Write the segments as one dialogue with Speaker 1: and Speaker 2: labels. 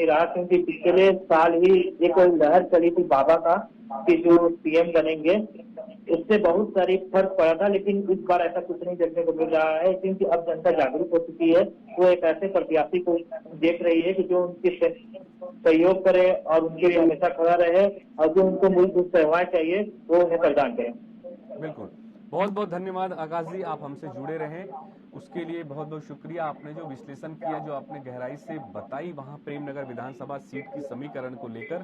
Speaker 1: नहीं रहा, क्योंकि पिछले साल ही एक लहर चली थी बाबा का कि जो सीएम बनेंगे, उससे बहुत सारी फर्क पड़ा था। लेकिन इस बार ऐसा कुछ नहीं देखने को मिल रहा है, क्योंकि अब जनता जागरूक हो चुकी है। वो एक ऐसे प्रत्याशी को देख रही है कि जो उनकी सहयोग करे और उनके लिए हमेशा खड़ा रहे, और जो उनको मूलभूत सेवाएं चाहिए वो उन्हें प्रदान करे।
Speaker 2: बिल्कुल, बहुत बहुत धन्यवाद आकाश जी, आप हमसे जुड़े रहें उसके लिए बहुत बहुत शुक्रिया। आपने जो विश्लेषण किया, जो आपने गहराई से बताई वहां प्रेमनगर विधानसभा सीट की समीकरण को लेकर,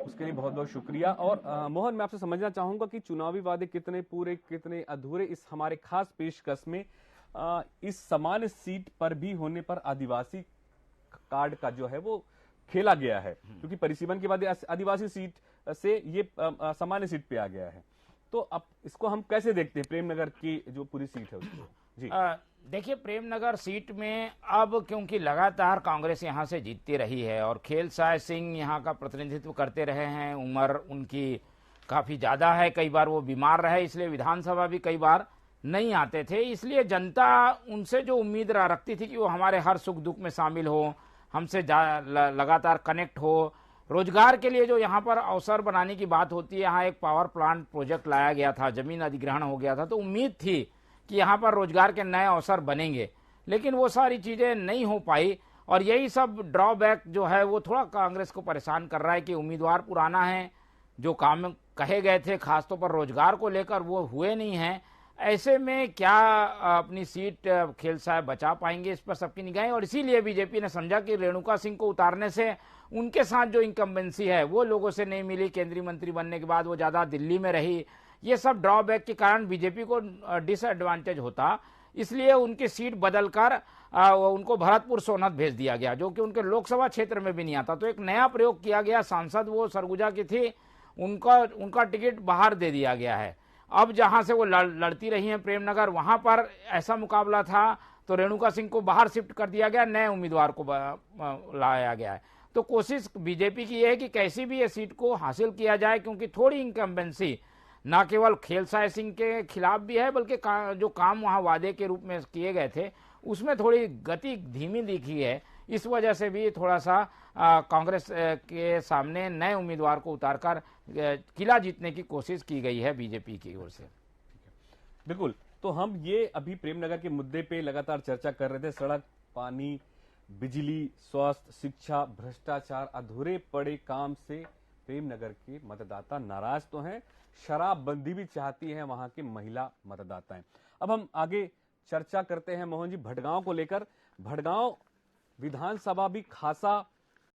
Speaker 2: उसके लिए बहुत बहुत शुक्रिया। और मोहन, मैं आपसे समझना चाहूंगा कि चुनावी वादे कितने पूरे कितने अधूरे इस हमारे खास पेशकश में इस सामान्य सीट पर भी होने पर आदिवासी कार्ड का जो है वो खेला गया है, क्योंकि परिसीमन के बाद आदिवासी सीट से ये सामान्य सीट पे आ गया है। तो अब इसको हम कैसे देखते हैं, प्रेमनगर की जो पूरी सीट है उसको? जी
Speaker 3: देखिए, प्रेमनगर सीट में अब क्योंकि लगातार कांग्रेस यहां से जीतती रही है और खेलसाय सिंह यहां का प्रतिनिधित्व करते रहे हैं, उम्र उनकी काफी ज्यादा है, कई बार वो बीमार रहे, इसलिए विधानसभा भी कई बार नहीं आते थे। इसलिए जनता उनसे जो उम्मीद रखती थी कि वो हमारे हर सुख दुख में शामिल हो, हमसे लगातार कनेक्ट हो, रोजगार के लिए जो यहाँ पर अवसर बनाने की बात होती है, यहाँ एक पावर प्लांट प्रोजेक्ट लाया गया था, जमीन अधिग्रहण हो गया था, तो उम्मीद थी कि यहाँ पर रोजगार के नए अवसर बनेंगे। लेकिन वो सारी चीजें नहीं हो पाई और यही सब ड्रॉबैक जो है वो थोड़ा कांग्रेस को परेशान कर रहा है कि उम्मीदवार पुराना है, जो काम कहे गए थे खासतौर पर रोजगार को लेकर वो हुए नहीं हैं। ऐसे में क्या अपनी सीट खेलसाय बचा पाएंगे, इस पर सबकी निगाहें। और इसीलिए बीजेपी ने समझा कि रेणुका सिंह को उतारने से उनके साथ जो इनकम्बेंसी है वो लोगों से नहीं मिली, केंद्रीय मंत्री बनने के बाद वो ज्यादा दिल्ली में रही, ये सब ड्रॉबैक के कारण बीजेपी को डिसएडवांटेज होता, इसलिए उनकी सीट बदलकर उनको भरतपुर सोनत भेज दिया गया, जो कि उनके लोकसभा क्षेत्र में भी नहीं आता। तो एक नया प्रयोग किया गया, सांसद वो सरगुजा की थी, उनका टिकट बाहर दे दिया गया है। अब जहां से वो लड़ती रही हैं प्रेमनगर, वहां पर ऐसा मुकाबला था तो रेणुका सिंह को बाहर शिफ्ट कर दिया गया, नए उम्मीदवार को लाया गया है। तो कोशिश बीजेपी की यह है कि कैसी भी ये सीट को हासिल किया जाए, क्योंकि थोड़ी इनकम्बेंसी न केवल खेलसाय सिंह के खिलाफ भी है, बल्कि जो काम वहां वादे के रूप में किए गए थे उसमें थोड़ी गति धीमी दिखी है। इस वजह से भी थोड़ा सा कांग्रेस के सामने नए उम्मीदवार को उतारकर किला जीतने की कोशिश की गई है बीजेपी की ओर से।
Speaker 2: बिल्कुल, तो हम ये अभी प्रेमनगर के मुद्दे पे लगातार चर्चा कर रहे थे। सड़क, पानी, बिजली, स्वास्थ्य, शिक्षा, भ्रष्टाचार, अधूरे पड़े काम से प्रेमनगर के मतदाता नाराज तो हैं, शराबबंदी भी चाहती है वहां के महिला मतदाताएं। अब हम आगे चर्चा करते हैं मोहन जी भटगांव को लेकर। भटगांव विधानसभा भी खासा